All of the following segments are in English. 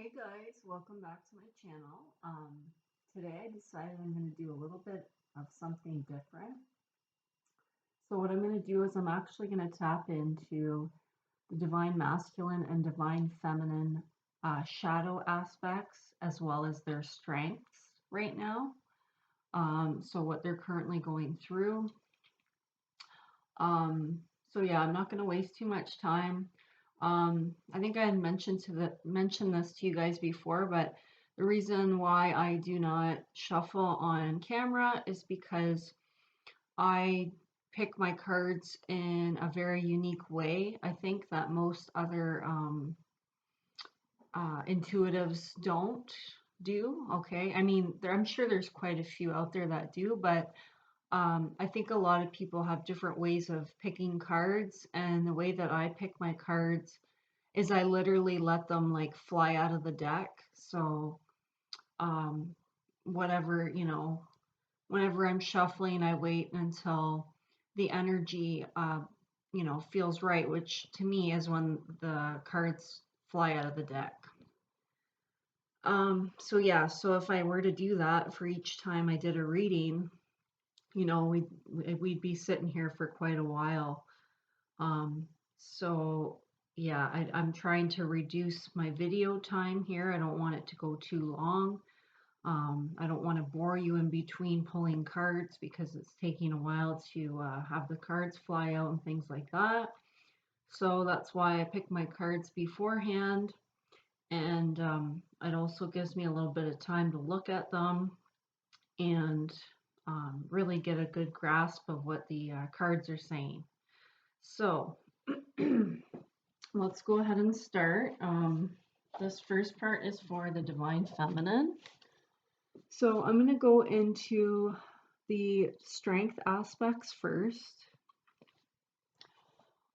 Hey guys, welcome back to my channel. Today I decided I'm going to do a little bit of something different. So what I'm going to do is I'm actually going to tap into the divine masculine and divine feminine shadow aspects as well as their strengths right now. So what they're currently going through. So yeah, I'm not going to waste too much time. I think I had mentioned this to you guys before, but the reason why I do not shuffle on camera is because I pick my cards in a very unique way. I think that most other intuitives don't do. Okay, I mean, I'm sure there's quite a few out there that do, but I think a lot of people have different ways of picking cards, and the way that I pick my cards is I literally let them like fly out of the deck. So, um, whatever, whenever I'm shuffling, I wait until the energy, feels right, which to me is when the cards fly out of the deck. So yeah, so if I were to do that for each time I did a reading, we'd be sitting here for quite a while. So yeah, I'm trying to reduce my video time here. I don't want it to go too long. I don't want to bore you in between pulling cards because it's taking a while to have the cards fly out and things like that. So that's why I pick my cards beforehand, and it also gives me a little bit of time to look at them and really get a good grasp of what the cards are saying. So let's go ahead and start. This first part is for the Divine Feminine. So I'm going to go into the strength aspects first.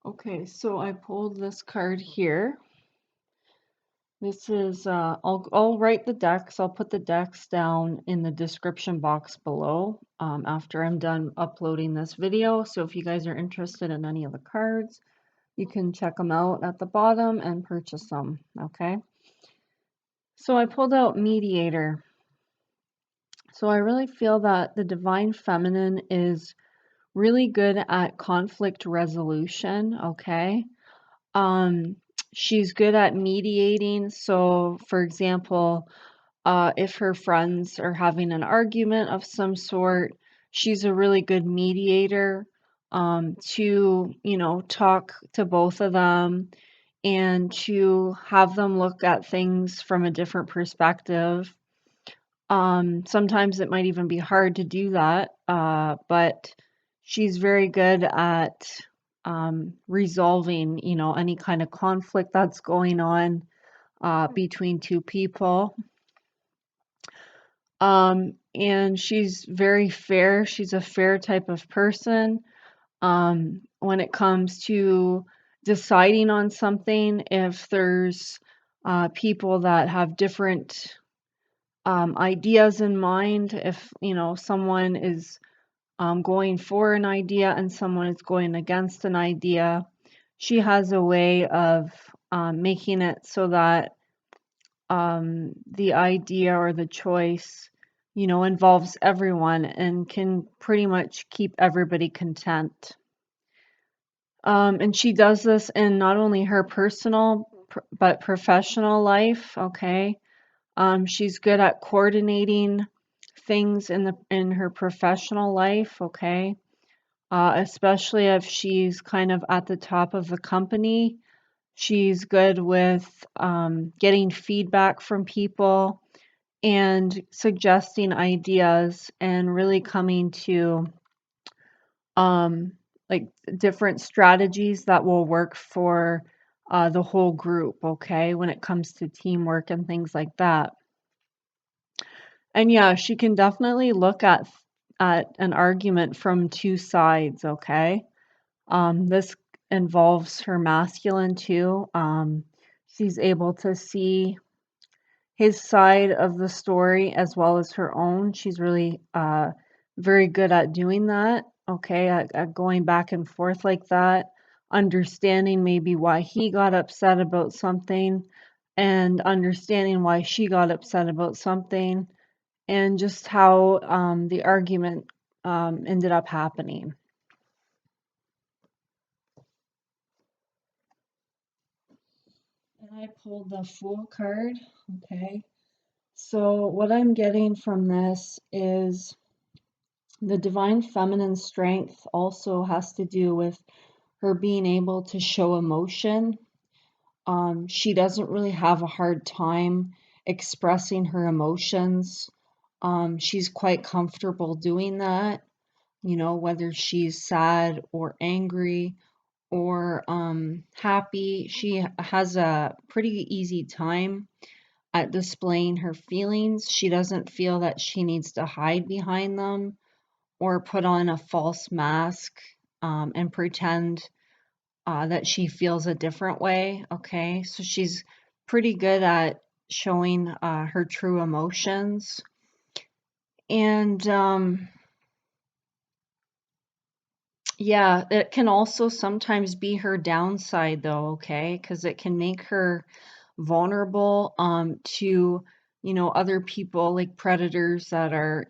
Okay, so I pulled this card here. This is, I'll write the decks. I'll put the decks down in the description box below after I'm done uploading this video. So if you guys are interested in any of the cards, you can check them out at the bottom and purchase them, okay? So I pulled out Mediator. So I really feel that the Divine Feminine is really good at conflict resolution, okay? She's good at mediating. So, for example, if her friends are having an argument of some sort, she's a really good mediator to, talk to both of them and to have them look at things from a different perspective. Sometimes it might even be hard to do that, but she's very good at resolving, any kind of conflict that's going on between two people. And she's very fair. She's a fair type of person. When it comes to deciding on something, if there's people that have different ideas in mind, if someone is going for an idea and someone is going against an idea, she has a way of making it so that the idea or the choice, involves everyone and can pretty much keep everybody content. And she does this in not only her personal but professional life, okay? She's good at coordinating things in her professional life, okay? Especially if she's kind of at the top of the company. She's good with getting feedback from people and suggesting ideas and really coming to like different strategies that will work for the whole group, okay, when it comes to teamwork and things like that. And yeah, she can definitely look at an argument from two sides, okay? This involves her masculine too. She's able to see his side of the story as well as her own. She's really very good at doing that, okay, at going back and forth like that, understanding maybe why he got upset about something, and understanding why she got upset about something and just how the argument ended up happening. And I pulled the Fool card. Okay. So what I'm getting from this is the divine feminine strength also has to do with her being able to show emotion. She doesn't really have a hard time expressing her emotions. She's quite comfortable doing that, whether she's sad or angry or happy. She has a pretty easy time at displaying her feelings. She doesn't feel that she needs to hide behind them or put on a false mask and pretend that she feels a different way. Okay, so she's pretty good at showing her true emotions. And yeah, it can also sometimes be her downside, though, okay, because it can make her vulnerable to, other people like predators that are,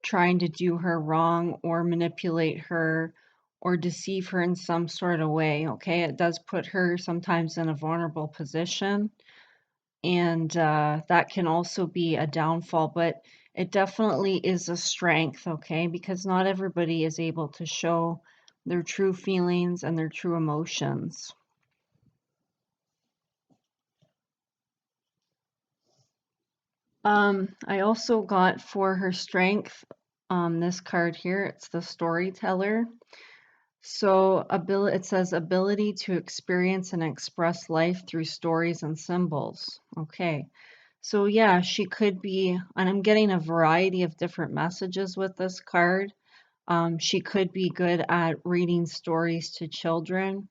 trying to do her wrong or manipulate her or deceive her in some sort of way, okay? It does put her sometimes in a vulnerable position, and that can also be a downfall, but it definitely is a strength, okay? Because not everybody is able to show their true feelings and their true emotions. I also got for her strength this card here. It's the storyteller. So it says ability to experience and express life through stories and symbols. Okay. So yeah, she could be, and I'm getting a variety of different messages with this card. She could be good at reading stories to children.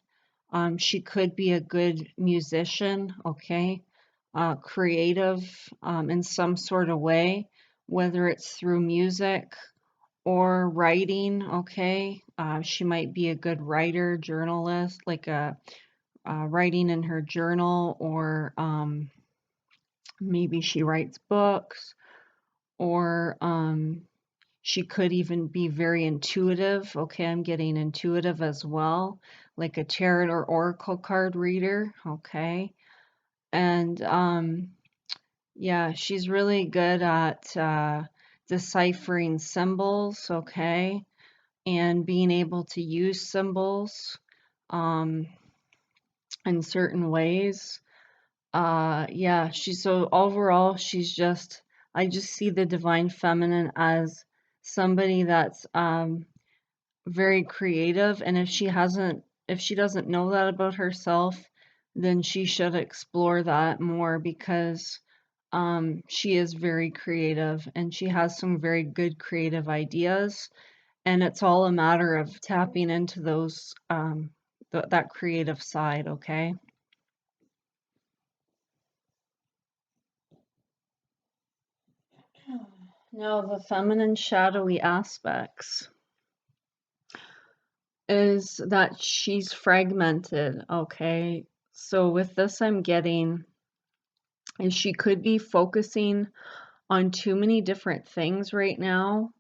She could be a good musician, okay, creative in some sort of way, whether it's through music or writing, okay. She might be a good writer, journalist, like a writing in her journal, or maybe she writes books, or she could even be very intuitive. Okay, I'm getting intuitive as well, like a tarot or oracle card reader. Okay. And yeah, she's really good at deciphering symbols. Okay. And being able to use symbols um, in certain ways. Yeah, so overall, I just see the divine feminine as somebody that's very creative, and if she doesn't know that about herself, then she should explore that more because she is very creative and she has some very good creative ideas, and it's all a matter of tapping into those that creative side, okay? Now, the feminine shadowy aspects is that she's fragmented, okay? So with this, I'm getting is she could be focusing on too many different things right now,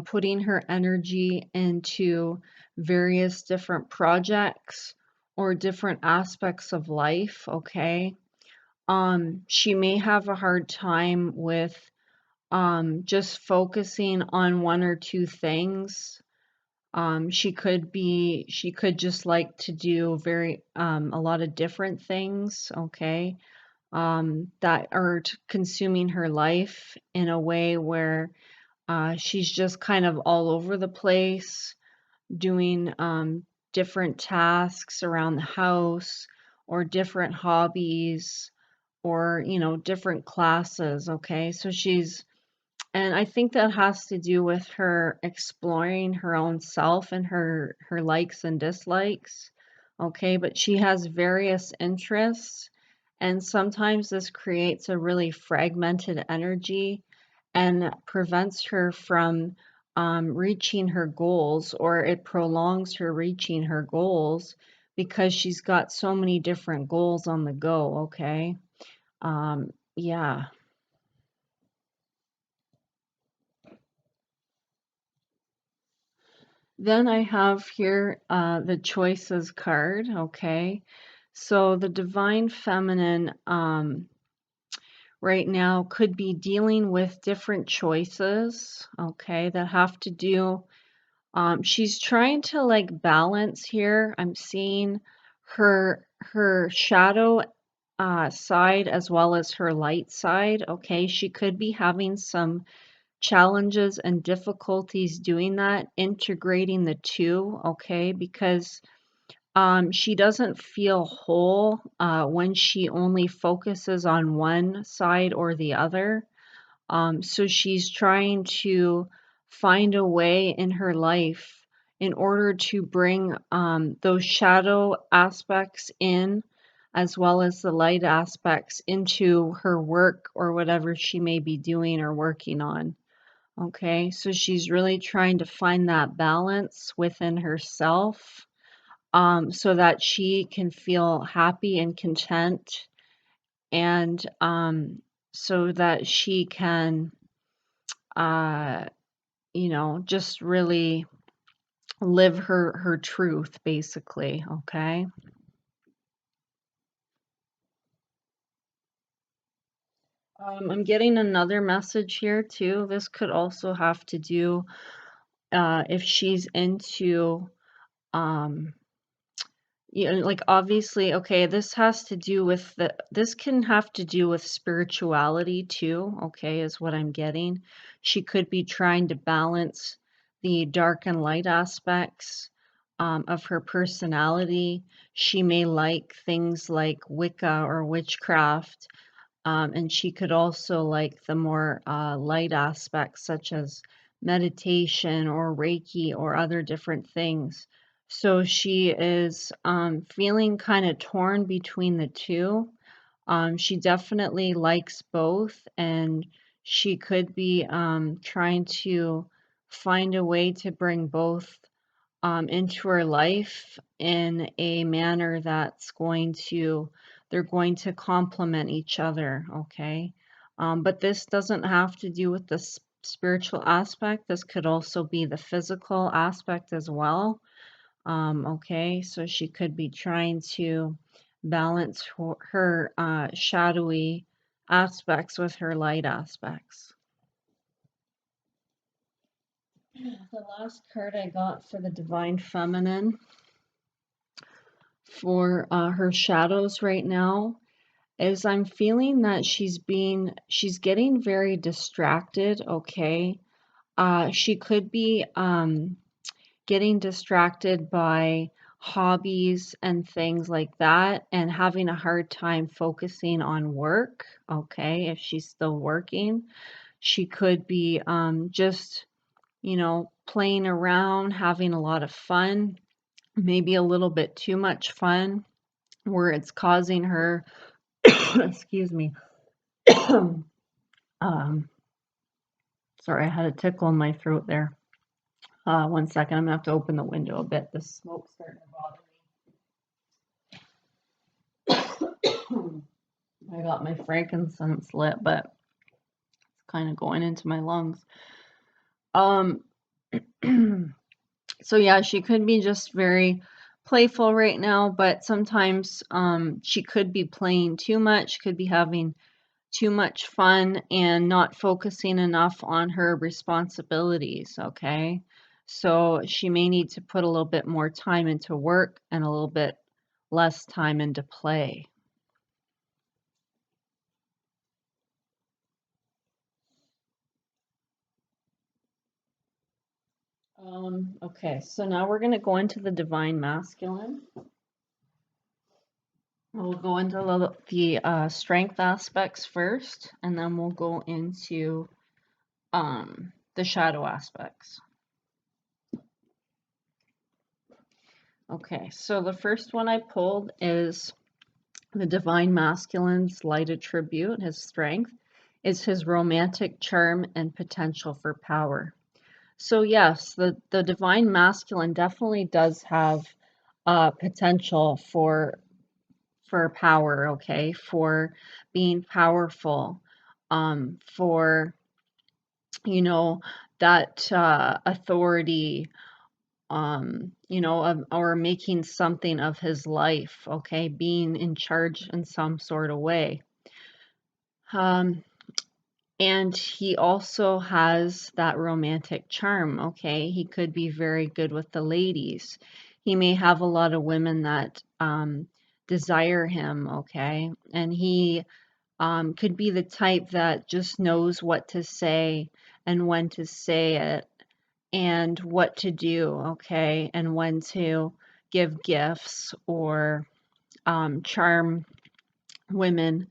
putting her energy into various different projects or different aspects of life, okay? She may have a hard time with just focusing on one or two things. She could just like to do a lot of different things, okay, that are consuming her life in a way where she's just kind of all over the place doing different tasks around the house or different hobbies or, different classes, okay? And I think that has to do with her exploring her own self and her likes and dislikes. Okay, but she has various interests, and sometimes this creates a really fragmented energy and prevents her from reaching her goals, or it prolongs her reaching her goals because she's got so many different goals on the go, okay? Yeah. Then I have here the choices card, okay? So the divine feminine right now could be dealing with different choices, okay, that have to do, she's trying to like balance here. I'm seeing her shadow side as well as her light side, okay? She could be having some challenges and difficulties doing that, integrating the two, okay? Because she doesn't feel whole when she only focuses on one side or the other. So she's trying to find a way in her life in order to bring those shadow aspects in as well as the light aspects into her work or whatever she may be doing or working on. Okay, so she's really trying to find that balance within herself, so that she can feel happy and content, and so that she can, uh, just really live her truth, basically. Okay. I'm getting another message here too. This could also have to do if she's into um, like obviously, okay, this has to do with this can have to do with spirituality too, okay, is what I'm getting. She could be trying to balance the dark and light aspects of her personality. She may like things like Wicca or witchcraft, and she could also like the more light aspects, such as meditation or Reiki or other different things. So she is feeling kind of torn between the two. She definitely likes both, and she could be trying to find a way to bring both into her life in a manner that's they're going to complement each other, okay? But this doesn't have to do with the spiritual aspect. This could also be the physical aspect as well, okay? So she could be trying to balance her shadowy aspects with her light aspects. The last card I got for the Divine Feminine for her shadows right now is I'm feeling that she's getting very distracted, okay? She could be getting distracted by hobbies and things like that and having a hard time focusing on work, okay? If she's still working, she could be just, playing around, having a lot of fun, maybe a little bit too much fun, where it's causing her, excuse me, um, sorry, I had a tickle in my throat there. One second, I'm gonna have to open the window a bit. The smoke's starting to bother me. I got my frankincense lit, but it's kind of going into my lungs. Um, so yeah, she could be just very playful right now, but sometimes she could be playing too much, could be having too much fun and not focusing enough on her responsibilities, okay? So she may need to put a little bit more time into work and a little bit less time into play. Okay, so now we're going to go into the divine masculine. We'll go into the strength aspects first, and then we'll go into the shadow aspects. Okay, so the first one I pulled is the divine masculine's light attribute, his strength, is his romantic charm and potential for power. So yes, the divine masculine definitely does have potential for power, okay, for being powerful, for that authority, or making something of his life, okay, being in charge in some sort of way. Um, and he also has that romantic charm, okay? He could be very good with the ladies. He may have a lot of women that desire him, okay? And he could be the type that just knows what to say and when to say it and what to do, okay? And when to give gifts or charm women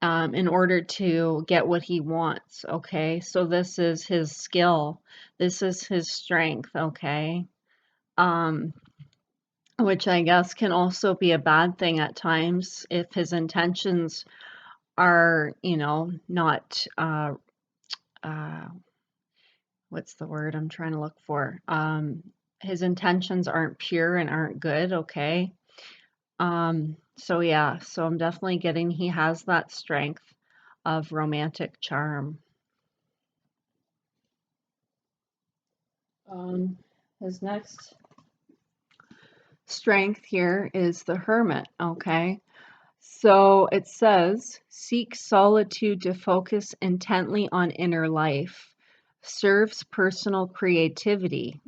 in order to get what he wants, okay? So this is his skill. This is his strength, okay? Um, which I guess can also be a bad thing at times if his intentions are, not, uh, what's the word I'm trying to look for? His intentions aren't pure and aren't good, okay? So yeah, so I'm definitely getting he has that strength of romantic charm. Um, his next strength here is the Hermit, okay? So it says, seek solitude to focus intently on inner life, serves personal creativity.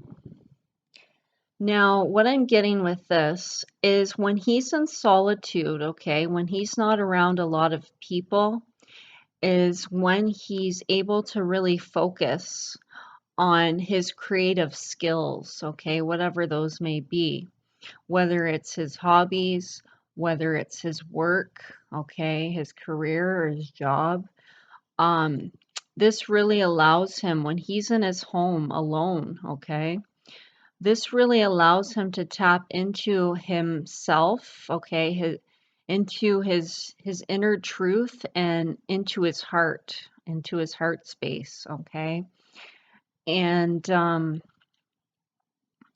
Now, what I'm getting with this is when he's in solitude, okay, when he's not around a lot of people, is when he's able to really focus on his creative skills, okay, whatever those may be, whether it's his hobbies, whether it's his work, okay, his career or his job. Um, this really allows him when he's in his home alone, okay, this really allows him to tap into himself, okay, into his inner truth and into his heart space, okay? And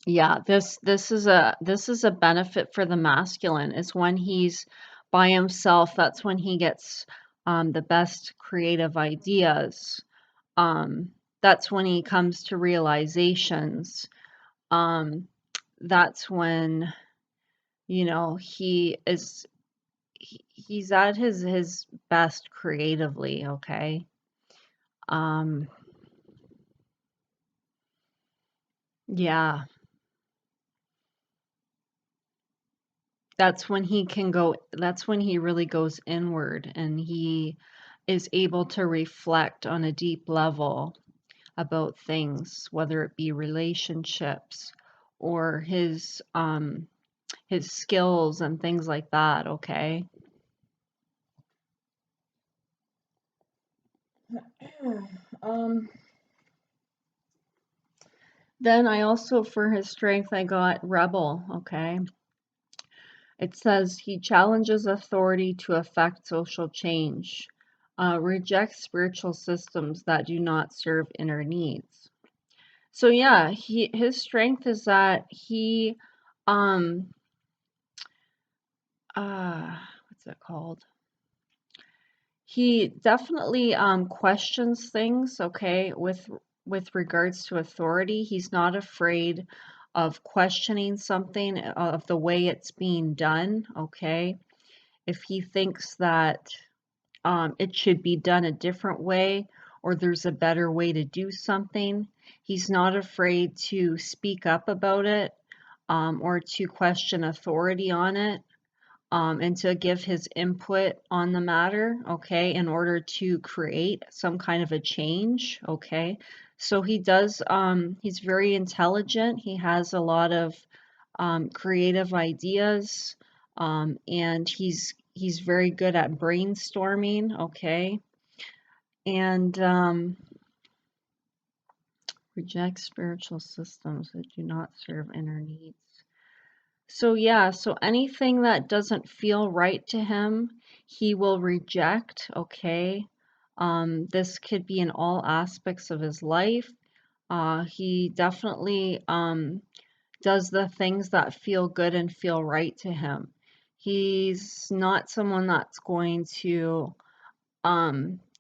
yeah, this is a benefit for the masculine is when he's by himself, that's when he gets the best creative ideas. Um, that's when he comes to realizations. Um, that's when, he's at his best creatively, okay? Um, yeah, that's when he really goes inward and he is able to reflect on a deep level about things, whether it be relationships or his skills and things like that, okay? Um, then I also, for his strength, I got rebel, okay? It says he challenges authority to affect social change, rejects spiritual systems that do not serve inner needs. So yeah, his strength is that he, um, what's it called? He definitely questions things, okay, with regards to authority. He's not afraid of questioning something of the way it's being done, okay? If he thinks that it should be done a different way or there's a better way to do something, he's not afraid to speak up about it or to question authority on it and to give his input on the matter, okay, in order to create some kind of a change, okay. So he's very intelligent. He has a lot of creative ideas, and he's very good at brainstorming, okay, and rejects spiritual systems that do not serve inner needs. So yeah, so anything that doesn't feel right to him, he will reject, okay? This could be in all aspects of his life. He definitely does the things that feel good and feel right to him. He's not someone that's going to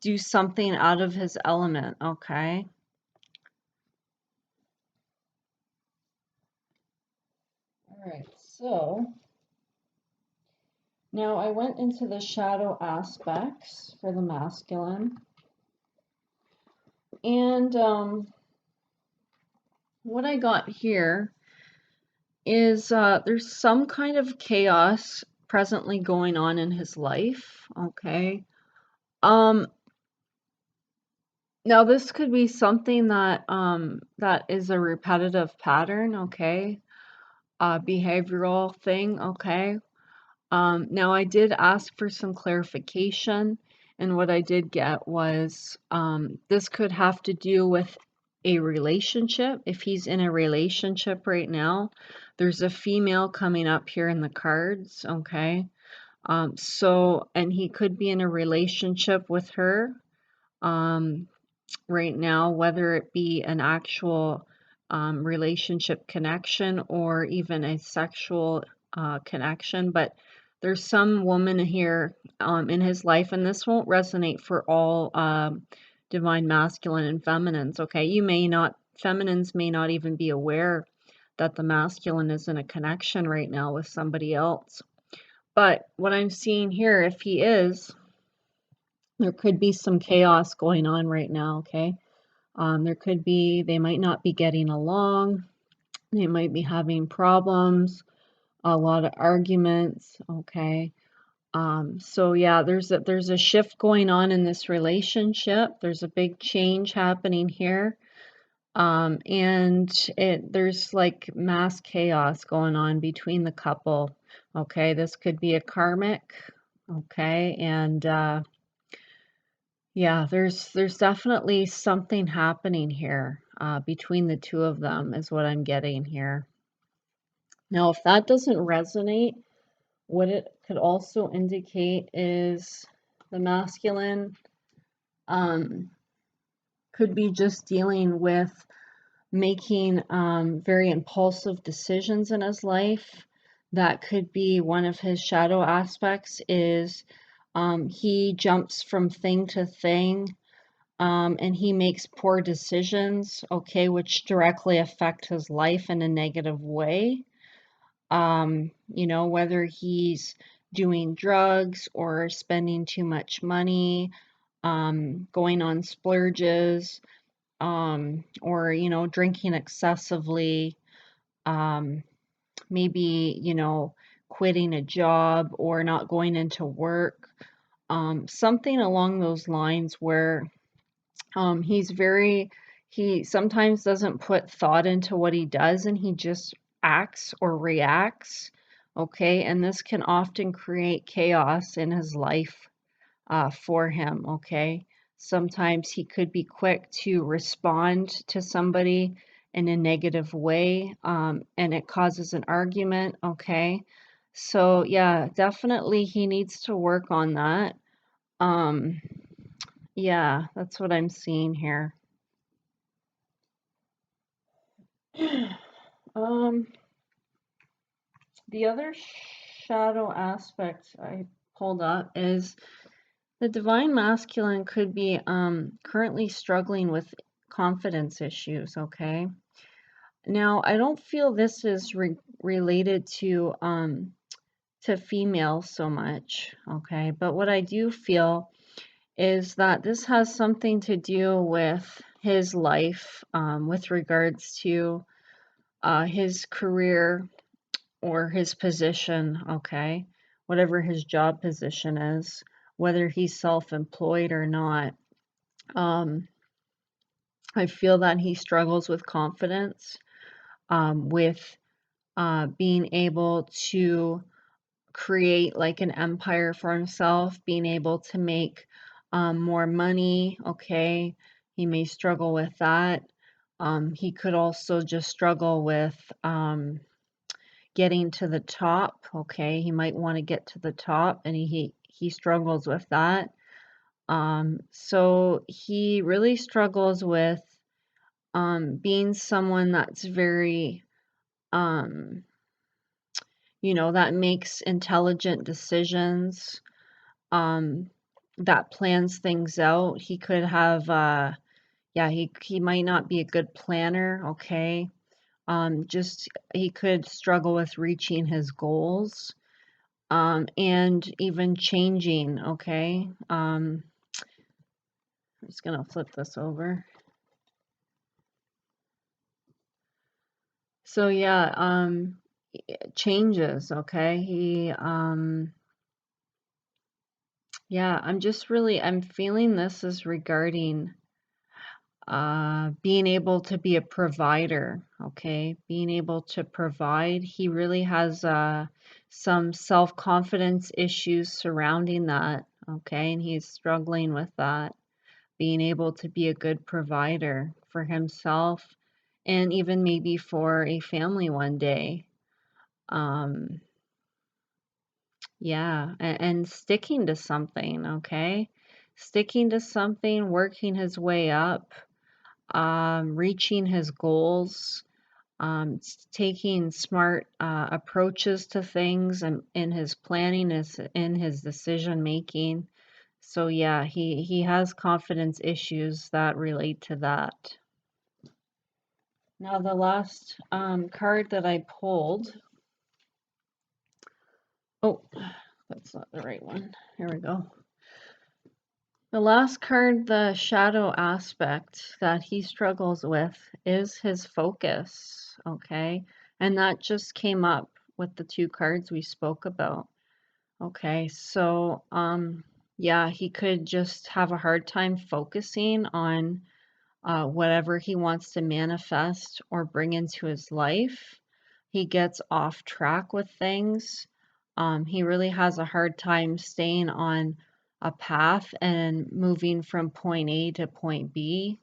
do something out of his element, okay? All right, so now I went into the shadow aspects for the masculine, and what I got here is there's some kind of chaos presently going on in his life, okay? Um, Now this could be something that that is a repetitive pattern, okay? A behavioral thing, okay? Now I did ask for some clarification, and what I did get was this could have to do with a relationship. If he's in a relationship right now, there's a female coming up here in the cards, okay? And he could be in a relationship with her. Right now, whether it be an actual relationship connection or even a sexual connection. But there's some woman here in his life, and this won't resonate for all divine masculine and feminines. Okay, feminines may not even be aware that the masculine is in a connection right now with somebody else. But what I'm seeing here, if he is, there could be some chaos going on right now, okay? There could be, they might not be getting along. They might be having problems, a lot of arguments, okay? So yeah, there's a shift going on in this relationship. There's a big change happening here. And there's like mass chaos going on between the couple. Okay, this could be a karmic, okay? And yeah, there's definitely something happening here between the two of them is what I'm getting here. Now, if that doesn't resonate, what it could also indicate is the masculine could be just dealing with making very impulsive decisions in his life. That could be one of his shadow aspects is he jumps from thing to thing. And he makes poor decisions, okay, which directly affect his life in a negative way. Whether he's doing drugs or spending too much money, going on splurges, or, drinking excessively, maybe, quitting a job or not going into work, something along those lines where he sometimes doesn't put thought into what he does and he just acts or reacts. Okay. And this can often create chaos in his life for him. Okay. Sometimes he could be quick to respond to somebody in a negative way and it causes an argument. Okay. So, yeah, definitely he needs to work on that. Um, yeah, that's what I'm seeing here. Um, the other shadow aspect I pulled up is the divine masculine could be currently struggling with confidence issues, okay? Now, I don't feel this is related to females so much, okay? But what I do feel is that this has something to do with his life with regards to his career or his position, okay, whatever his job position is, whether he's self-employed or not. I feel that he struggles with confidence, with being able to create like an empire for himself, being able to make more money, okay. He may struggle with that. He could also just struggle with getting to the top, okay? He might want to get to the top and he struggles with that. So he really struggles with being someone that's very that makes intelligent decisions, um, that plans things out. He could have, yeah, he might not be a good planner, okay? Just he could struggle with reaching his goals, and even changing, okay? I'm just gonna flip this over. So yeah, changes, okay? Yeah, I'm feeling this is regarding being able to be a provider, okay? Being able to provide. He really has some self-confidence issues surrounding that, okay? And he's struggling with that, being able to be a good provider for himself and even maybe for a family one day. Um, yeah, and sticking to something, okay? Sticking to something, working his way up, reaching his goals, taking smart approaches to things and in his planning, in his decision making. So yeah, he has confidence issues that relate to that. Now the last card that I pulled. Oh, that's not the right one. Here we go. The last card, the shadow aspect that he struggles with is his focus, okay? And that just came up with the two cards we spoke about. Okay, so yeah, he could just have a hard time focusing on whatever he wants to manifest or bring into his life. He gets off track with things. He really has a hard time staying on a path and moving from point A to point B,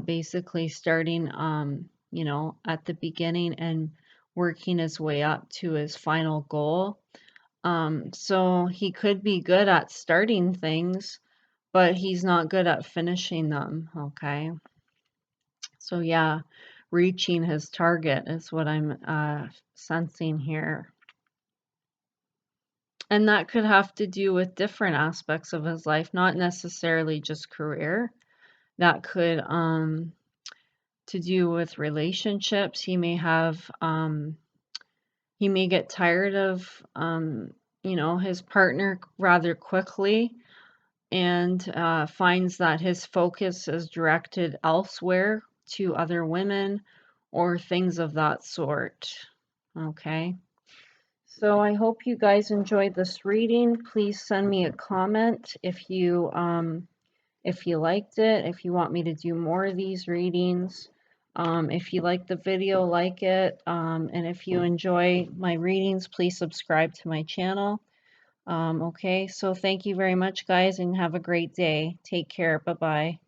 basically starting, at the beginning and working his way up to his final goal. So he could be good at starting things, but he's not good at finishing them, okay? So yeah, reaching his target is what I'm sensing here. And that could have to do with different aspects of his life, not necessarily just career. That could to do with relationships. He may get tired of his partner rather quickly and finds that his focus is directed elsewhere to other women or things of that sort. Okay. So I hope you guys enjoyed this reading. Please send me a comment if you liked it, if you want me to do more of these readings. If you like the video, like it. And if you enjoy my readings, please subscribe to my channel. Okay, so thank you very much, guys, and have a great day. Take care. Bye-bye.